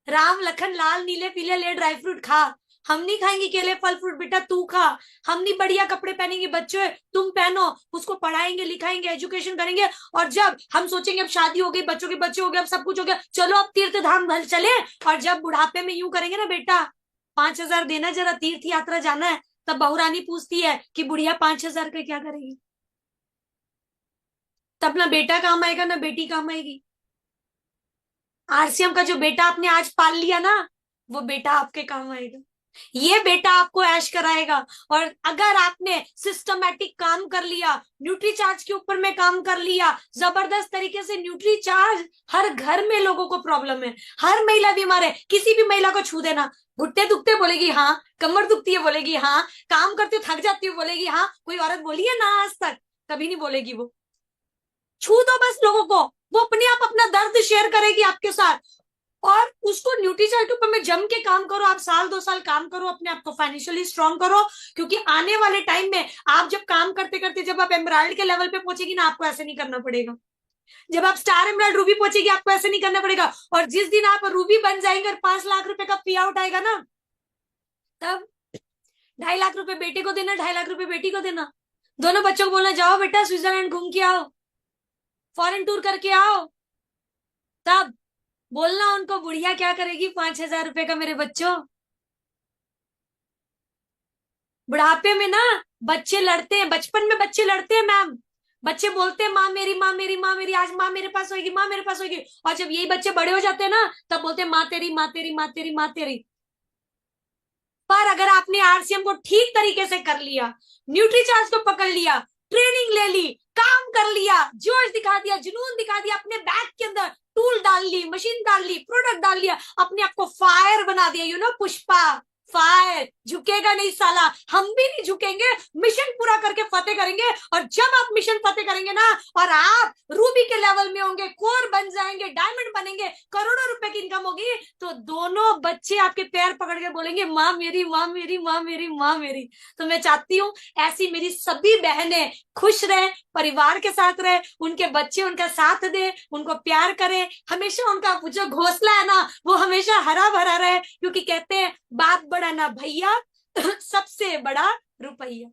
राम लखन लाल नीले पीले ले ड्राई फ्रूट खा। हम नहीं खाएंगे केले फल फ्रूट, बेटा तू खा। हम नहीं बढ़िया कपड़े पहनेंगे, बच्चों तुम पहनो, उसको पढ़ाएंगे लिखाएंगे एजुकेशन करेंगे। और जब हम सोचेंगे अब शादी हो गई, बच्चों के बच्चे हो गए, अब सब कुछ हो गया, चलो अब तीर्थ धाम भल चले। और जब बुढ़ापे में यूं करेंगे ना बेटा 5,000 देना, जरा तीर्थ यात्रा जाना है, तब बहुरानी पूछती है कि बुढ़िया 5,000 का क्या करेगी। तब ना बेटा काम आएगा ना बेटी काम आएगी। आरसीएम का जो बेटा आपने आज पाल लिया ना, वो बेटा आपके काम आएगा। ये बेटा आपको ऐश कराएगा। और अगर आपने सिस्टमैटिक काम कर लिया, न्यूट्री चार्ज के ऊपर में काम कर लिया, जबरदस्त तरीके से न्यूट्री चार्ज, हर घर में लोगों को प्रॉब्लम है, हर महिला बीमार है, किसी भी महिला को छू देना, घुटने दुखते बोलेगी हाँ, कमर दुखती है बोलेगी हाँ, काम करते हो थक जाती हो बोलेगी हाँ। कोई औरत बोली है ना आज तक? कभी नहीं बोलेगी। वो छू दो बस लोगों को, वो अपने आप अपना दर्द शेयर करेगी आपके साथ। और उसको न्यूट्रीचार्ट के ऊपर में जम के काम करो, आप साल 2 साल काम करो, अपने आप को फाइनेंशियली स्ट्रांग करो। क्योंकि आने वाले टाइम में आप जब काम करते करते जब आप एमराल्ड के लेवल पे पहुंचेगी ना, आपको ऐसे नहीं करना पड़ेगा। जब आप स्टार एमराल्ड रूबी पहुंचेगी, आपको ऐसे नहीं करना पड़ेगा। और जिस दिन आप रूबी बन जाएंगे और 5 लाख रुपए का पे आउट आएगा ना, तब 2.5 लाख रुपए बेटे को देना, 2.5 लाख रुपए बेटी को देना। दोनों बच्चों को बोलना जाओ बेटा स्विट्जरलैंड घूम के आओ, फॉरेन टूर करके आओ। तब बोलना उनको बुढ़िया क्या करेगी 5,000 रुपए का मेरे बच्चों। बुढ़ापे में ना बच्चे लड़ते हैं, बचपन में बच्चे लड़ते हैं मैम। बच्चे बोलते हैं माँ मेरी, माँ मेरी, माँ मेरी, आज माँ मेरे पास होगी, माँ मेरे पास होगी। और जब यही बच्चे बड़े हो जाते हैं ना, तब बोलते हैं माँ तेरी, माँ तेरी, माँ तेरी, माँ तेरी। पर अगर आपने आरसीएम को ठीक तरीके से कर लिया, न्यूट्री चार्ज को पकड़ लिया, ट्रेनिंग ले ली, काम कर लिया, जोश दिखा दिया, जुनून दिखा दिया, अपने बैग के अंदर टूल डाल ली, मशीन डाल ली, प्रोडक्ट डाल लिया, अपने आप को फायर बना दिया, पुष्पा फायर, झुकेगा नहीं साला, हम भी नहीं झुकेंगे, मिशन पूरा करके फतेह करेंगे। और जब आप मिशन फतेह करेंगे ना, और आप रूबी के लेवल में होंगे, कोर बन जाएंगे, डायमंड बनेंगे, करोड़ों रुपए की इनकम होगी, तो दोनों बच्चे आपके पैर पकड़ के बोलेंगे माँ मेरी, माँ मेरी, माँ मेरी, माँ मेरी। तो मैं चाहती हूँ ऐसी मेरी सभी बहनें खुश रहे, परिवार के साथ रहे, उनके बच्चे उनका साथ दे, उनको प्यार करे, हमेशा उनका जो घोंसला है ना वो हमेशा हरा भरा रहे। क्योंकि कहते हैं बाप बड़ा ना भैया, सबसे बड़ा रुपया।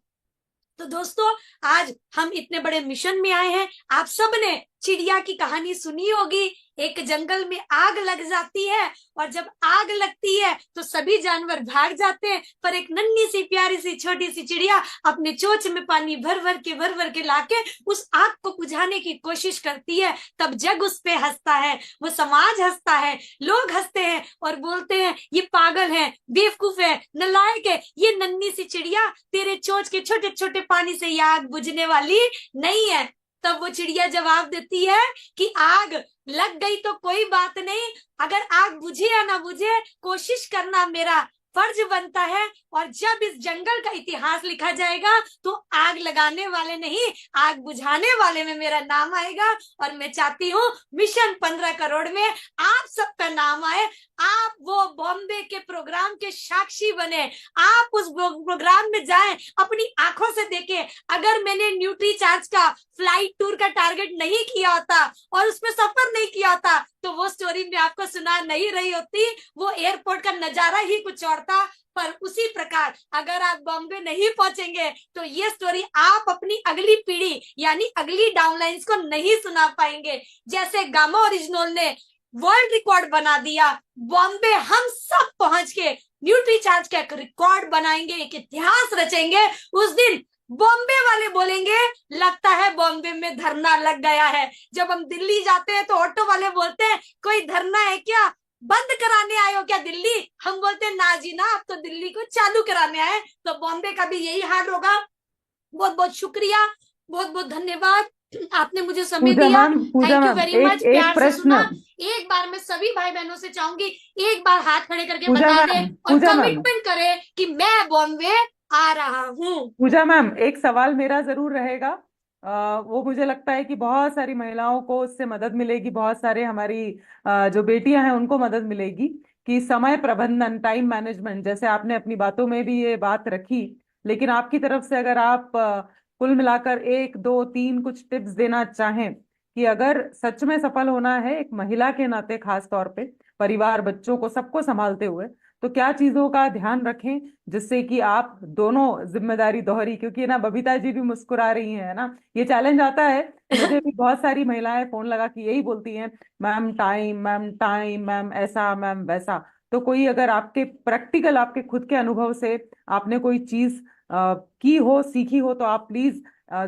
तो दोस्तों, आज हम इतने बड़े मिशन में आए हैं। आप सब ने चिड़िया की कहानी सुनी होगी। एक जंगल में आग लग जाती है, और जब आग लगती है तो सभी जानवर भाग जाते हैं, पर एक नन्ही सी प्यारी सी छोटी सी चिड़िया अपने चोंच में पानी भर भर के लाके उस आग को बुझाने की कोशिश करती है। तब जग उस पे हंसता है, वो समाज हंसता है, लोग हंसते हैं और बोलते हैं ये पागल है, बेवकूफ है, नालायक है, ये नन्ही सी चिड़िया तेरे चोंच के छोटे छोटे पानी से ये आग बुझने वाली नहीं है। तब वो चिड़िया जवाब देती है कि आग लग गई तो कोई बात नहीं, अगर आग बुझे या ना बुझे, कोशिश करना मेरा फर्ज बनता है। और जब इस जंगल का इतिहास लिखा जाएगा तो आग लगाने वाले नहीं, आग बुझाने वाले में मेरा नाम आएगा। और मैं चाहती हूँ मिशन 15 करोड़ में आप सबका नाम आए, आप वो बॉम्बे के प्रोग्राम के साक्षी बने, आप उस प्रोग्राम में जाएं, अपनी आंखों से देखें। अगर मैंने न्यूट्री चार्ज का फ्लाइट टूर का टारगेट नहीं किया होता और उसमें सफर नहीं किया होता, तो वो स्टोरी में आपको सुना नहीं रही होती, वो एयरपोर्ट का नजारा ही कुछ और था। पर उसी प्रकार अगर आप बॉम्बे नहीं पहुंचेंगे तो ये स्टोरी आप अपनी अगली पीढ़ी यानी अगली डाउनलाइंस को नहीं सुना पाएंगे। जैसे गामा ओरिजिनल ने वर्ल्ड रिकॉर्ड बना दिया, बॉम्बे हम सब पहुंच के न्यूट्री चार्ज का एक रिकॉर्ड बनाएंगे, एक इतिहास रचेंगे। उस दिन बॉम्बे वाले बोलेंगे लगता है बॉम्बे में धरना लग गया है। जब हम दिल्ली जाते हैं तो ऑटो वाले बोलते हैं कोई धरना है क्या, बंद कराने आए हो क्या दिल्ली? हम बोलते हैं ना जी ना, अब तो दिल्ली को चालू कराने आए। तो बॉम्बे का भी यही हाल होगा। बहुत बहुत शुक्रिया, बहुत बहुत धन्यवाद, आपने मुझे समय पूजा दिया। Ma'am, Pooja thank you ma'am, very much, एक एक प्यार से प्रश्न। सुना। एक बार मैं सभी भाई बहनों से चाहूंगी एक बार हाथ खड़े करके पूजा बता दे मैम, और पूजा मैम, कमिटमेंट करे कि मैं बॉम्बे आ रहा हूँ। पूजा मैम, एक सवाल मेरा जरूर रहेगा। वो मुझे लगता है कि बहुत सारी महिलाओं को उससे मदद मिलेगी, बहुत सारे हमारी जो बेटियां हैं उनको मदद मिलेगी कि समय प्रबंधन, टाइम मैनेजमेंट, जैसे आपने अपनी बातों में भी ये बात रखी, लेकिन आपकी तरफ से अगर आप कुल मिलाकर एक दो तीन कुछ टिप्स देना चाहें कि अगर सच में सफल होना है एक महिला के नाते, खास तौर पे परिवार, बच्चों को, सबको संभालते हुए, तो क्या चीजों का ध्यान रखें जिससे कि आप दोनों जिम्मेदारी दोहरी, क्योंकि ना बबीता जी भी मुस्कुरा रही हैं, है ना, ये चैलेंज आता है। मुझे भी बहुत सारी महिलाएं फोन लगा के यही बोलती हैं, ma'am time, ma'am time, ma'am ऐसा, मैम वैसा। तो कोई अगर आपके प्रैक्टिकल, आपके खुद के अनुभव से आपने कोई चीज की हो, सीखी हो, तो आप प्लीज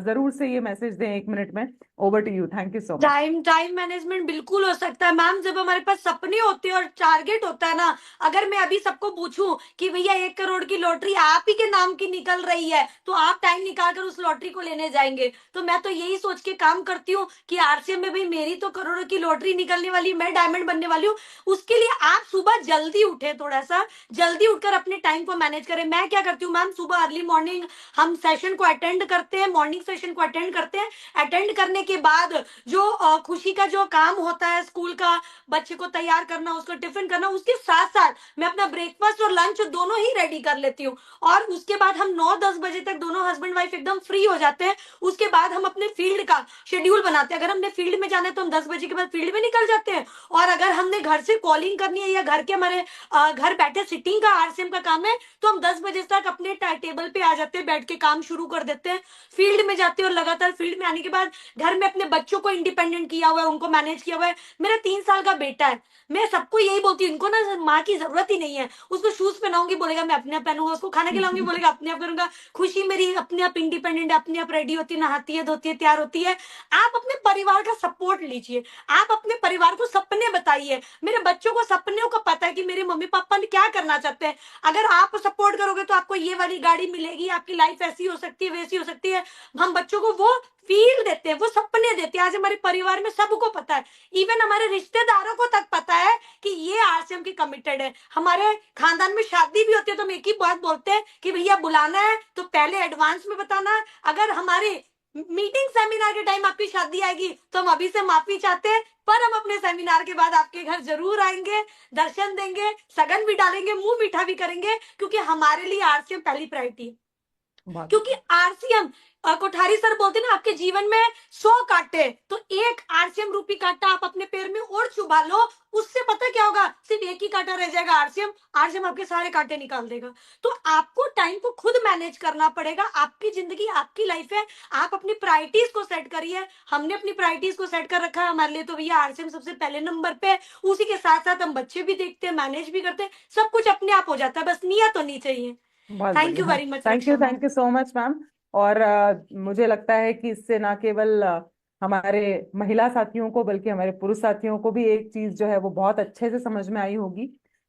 जरूर से ये मैसेज दें 1 मिनट में। Over to you, thank you so much. Time time management बिल्कुल हो सकता है मैम, जब हमारे पास सपने होते हैं और टारगेट होता है ना। अगर मैं अभी सबको पूछूं कि भैया 1 करोड़ की लॉटरी आप ही के नाम की निकल रही है, तो आप टाइम निकाल कर उस लॉटरी को लेने जाएंगे? तो मैं तो यही सोच के काम करती हूँ कि आरसीएम में भाई मेरी तो करोड़ों की लॉटरी निकलने वाली, मैं डायमंड बनने वाली हूँ। उसके लिए आप सुबह जल्दी उठे, थोड़ा सा जल्दी उठकर अपने टाइम को मैनेज करें। मैं क्या करती हूँ मैम, सुबह अर्ली मॉर्निंग हम सेशन को अटेंड करते हैं, मॉर्निंग सेशन को अटेंड करते हैं। अटेंड करने के बाद जो खुशी का जो काम होता है स्कूल का, बच्चे को तैयार करना, उसको टिफिन करना, उसके साथ साथ मैं अपना ब्रेकफास्ट और लंच दोनों ही रेडी कर लेती हूँ। और उसके बाद हम 9-10 बजे तक दोनों हस्बैंड वाइफ एकदम फ्री हो जाते हैं। उसके बाद हम अपने फील्ड का शेड्यूल बनाते हैं। अगर हमने फील्ड में जाना है तो हम 10 बजे के बाद फील्ड में निकल जाते हैं। और अगर हमने घर से कॉलिंग करनी है या घर के हमारे घर बैठे सिटिंग का आरसीएम का काम है, तो हम 10 बजे तक अपने टेबल पे आ जाते हैं, बैठ के काम शुरू कर देते हैं। फील्ड में जाते हैं और लगातार फील्ड में आने के बाद घर में अपने बच्चों को इंडिपेंडेंट किया हुआ है, उनको मैनेज किया हुआ है। मेरा 3 साल का बेटा है, मैं सबको यही बोलती हूँ, इनको ना माँ की जरूरत ही नहीं है। उसको शूज पहनाऊंगी बोलेगा मैं अपने आप पहनूंगा, उसको खाना खिलाऊंगी बोलेगा अपने आप करूंगा। खुशी मेरी अपने आप इंडिपेंडेंट, अपने आप रेडी होती है, नहाती है, धोती है, तैयार होती है। आप अपने परिवार का सपोर्ट लीजिए, आप अपने परिवार को सपने बताइए। मेरे बच्चों को सपनों का पता है कि मेरे मम्मी पापा ने क्या करना चाहते हैं। अगर आप सपोर्ट करोगे तो आपको ये वाली गाड़ी मिलेगी, आपकी लाइफ ऐसी हो सकती है, वैसी हो सकती है। हम बच्चों को वो फील देते हैं, वो सपने देते हैं। आज हमारे परिवार में सबको पता है, इवन हमारे रिश्तेदारों को तक पता है कि ये आरसीएम की कमिटेड है। हमारे खानदान में शादी भी होती है तो हम एक ही बात बोलते हैं कि भैया बुलाना है तो पहले एडवांस में बताना। अगर हमारे मीटिंग सेमिनार के टाइम आपकी शादी आएगी तो हम अभी से माफी चाहते हैं, पर हम अपने सेमिनार के बाद आपके घर जरूर आएंगे, दर्शन देंगे, सगन भी डालेंगे, मुंह मीठा भी करेंगे, क्योंकि हमारे लिए आरसीएम पहली प्रायोरिटी है। क्योंकि आरसीएम, कोठारी सर बोलते ना, आपके जीवन में 100 कांटे, तो एक आरसीएम रूपी कांटा आप अपने पैर में और चुभा लो, उससे पता क्या होगा, सिर्फ एक ही कांटा रह जाएगा आरसीएम। आरसीएम आपके सारे कांटे निकाल देगा। तो आपको टाइम को खुद मैनेज करना पड़ेगा। आपकी जिंदगी, आपकी लाइफ है, आप अपनी प्रायोरिटीज को सेट करिए। हमने अपनी प्रायोरिटीज को सेट कर रखा है, हमारे लिए तो भैया आरसीएम सबसे पहले नंबर पे। उसी के साथ साथ हम बच्चे भी देखते हैं, मैनेज भी करते हैं, सब कुछ अपने आप हो जाता है, बस नियत होनी चाहिए। बहुत थैंक यू बढ़िया, very much thank you, Raksha ma'am. Thank you so much ma'am. और मुझे लगता है कि इससे ना केवल हमारे महिला साथियों को बल्कि हमारे पुरुष साथियों को भी एक चीज जो है वो बहुत अच्छे से समझ में आई होगी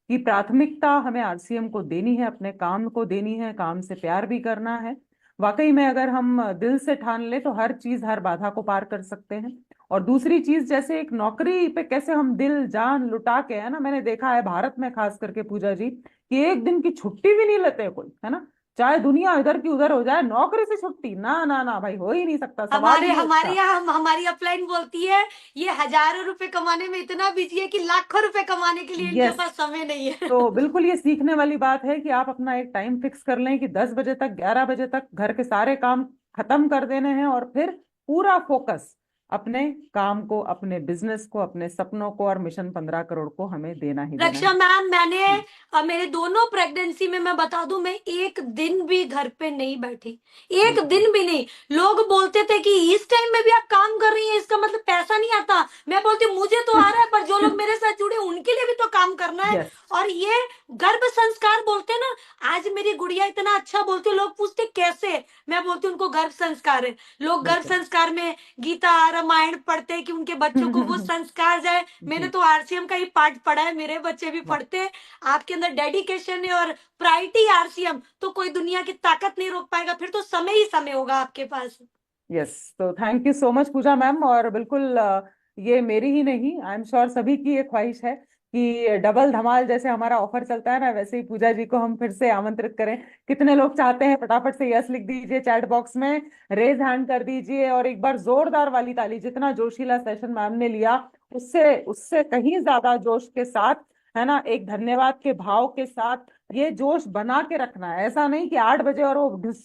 कि प्राथमिकता हमें आरसीएम को देनी है, अपने काम को देनी है, काम से प्यार भी करना है। वाकई में अगर हम दिल से ठान ले तो हर चीज, हर बाधा को पार कर सकते हैं। और दूसरी चीज, जैसे एक नौकरी पे कैसे हम दिल जान लुटा के, है ना, मैंने देखा है भारत में खास करके पूजा जी, कि एक दिन की छुट्टी भी नहीं लेते कोई, है ना। चाहे दुनिया इधर की उधर हो जाए, नौकरी से छुट्टी ना ना ना भाई, हो ही नहीं सकता, सवाल हमारे ही नहीं हमारे उठता। यहाँ हमारी अपलाइन बोलती है, ये हजारों रुपए कमाने में इतना बिजी है कि लाखों रुपए कमाने के लिए इनके यस। पास समय नहीं है। तो बिल्कुल ये सीखने वाली बात है कि आप अपना एक टाइम फिक्स कर लें कि 10 बजे तक, 11 बजे तक घर के सारे काम खत्म कर देने हैं, और फिर पूरा फोकस अपने काम को, अपने बिजनेस को, अपने सपनों को और मिशन 15 करोड़ को हमें देना ही देना रक्षा है। मैम, मैंने मेरे दोनों प्रेगनेंसी में, मैं बता दूं, मैं एक दिन भी घर पे नहीं बैठी, एक बिल्कुल। दिन भी नहीं। लोग बोलते थे कि इस टाइम में भी आप काम कर रही हैं, इसका मतलब पैसा नहीं आता। मैं बोलती हूँ मुझे तो आ रहा है, पर जो लोग मेरे साथ जुड़े उनके लिए भी तो काम करना है। यस। और ये गर्भ संस्कार बोलते हैं ना, आज मेरी गुड़िया इतना अच्छा बोलती है, लोग पूछते कैसे, मैं बोलती हूँ उनको गर्भ संस्कार है। लोग गर्भ बिल्कुल। संस्कार में गीता रामायण पढ़ते हैं कि उनके बच्चों को वो संस्कार जाए। मैंने जी। तो आरसीएम का ही पाठ पढ़ा है, मेरे बच्चे भी वाह। पढ़ते हैं। आपके अंदर डेडिकेशन है और प्रायोरिटी आरसीएम, तो कोई दुनिया की ताकत नहीं रोक पाएगा, फिर तो समय ही समय होगा आपके पास। यस। तो thank you so much Pooja ma'am. और बिल्कुल ये मेरी ही नहीं, आई एम श्योर सभी की ये ख्वाहिश है कि डबल धमाल जैसे हमारा ऑफर चलता है ना, वैसे ही पूजा जी को हम फिर से आमंत्रित करें। कितने लोग चाहते हैं, फटाफट से यस लिख दीजिए चैट बॉक्स में, रेज हैंड कर दीजिए, और एक बार जोरदार वाली ताली। जितना जोशीला सेशन मैम ने लिया, उससे उससे कहीं ज्यादा जोश के साथ, है ना, एक धन्यवाद के भाव के साथ ये जोश बना के रखना है। ऐसा नहीं कि 8 बजे और वो ढुस,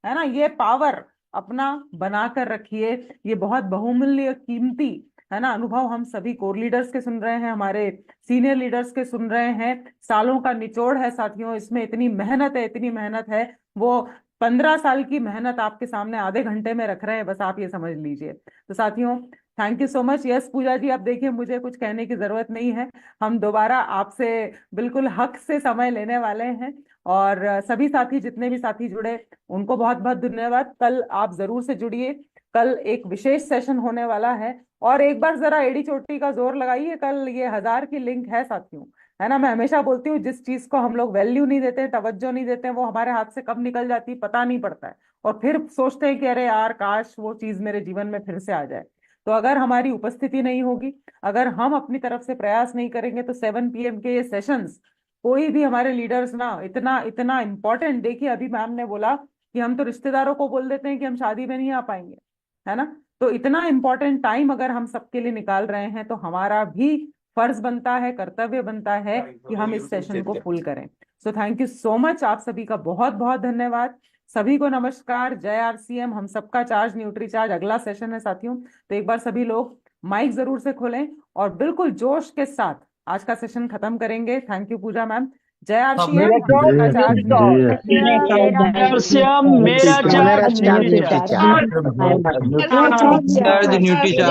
है ना, ये पावर अपना बनाकर रखिए। ये बहुत बहुमूल्य कीमती, है ना, अनुभव हम सभी कोर लीडर्स के सुन रहे हैं, हमारे सीनियर लीडर्स के सुन रहे हैं। सालों का निचोड़ है साथियों, इसमें इतनी मेहनत है, इतनी मेहनत है। वो 15 साल की मेहनत आपके सामने आधे घंटे में रख रहे हैं, बस आप ये समझ लीजिए। तो साथियों, thank you so much. Yes Pooja ji, अब देखिए मुझे कुछ कहने की जरूरत नहीं है, हम दोबारा आपसे बिल्कुल हक से समय लेने वाले हैं। और सभी साथी, जितने भी साथी जुड़े, उनको बहुत बहुत धन्यवाद। कल आप जरूर से जुड़िए, कल एक विशेष सेशन होने वाला है। और एक बार जरा एड़ी चोटी का जोर लगाइए, कल ये 1000 की लिंक है साथियों, है ना। मैं हमेशा बोलती हूँ जिस चीज को हम लोग वैल्यू नहीं देते, तवज्जो नहीं देते, वो हमारे हाथ से कब निकल जाती है पता नहीं पड़ता है। और फिर सोचते हैं कि अरे यार काश वो चीज मेरे जीवन में फिर से आ जाए। तो अगर हमारी उपस्थिति नहीं होगी, अगर हम अपनी तरफ से प्रयास नहीं करेंगे, तो 7 PM के ये सेशंस कोई भी हमारे लीडर्स ना इतना इतना इम्पोर्टेंट, देखिए अभी मैम ने बोला कि हम तो रिश्तेदारों को बोल देते हैं कि हम शादी में नहीं आ पाएंगे, है ना। तो इतना इम्पोर्टेंट टाइम अगर हम सबके लिए निकाल रहे हैं, तो हमारा भी फर्ज बनता है, कर्तव्य बनता है कि हम इस सेशन को फुल करें। So thank you so much, आप सभी का बहुत बहुत धन्यवाद। सभी को नमस्कार, जय RCM, हम सबका चार्ज न्यूट्री चार्ज अगला सेशन है साथियों। तो एक बार सभी लोग माइक जरूर से खोलें और बिल्कुल जोश के साथ आज का सेशन खत्म करेंगे। Thank you Pooja ma'am. जय RCM, मेरा हम सबका चार्ज न्यूट्री चार्ज। श्याम मेरा मेरा charge charge nutri nutri charge. Charge. Charge nutri charge.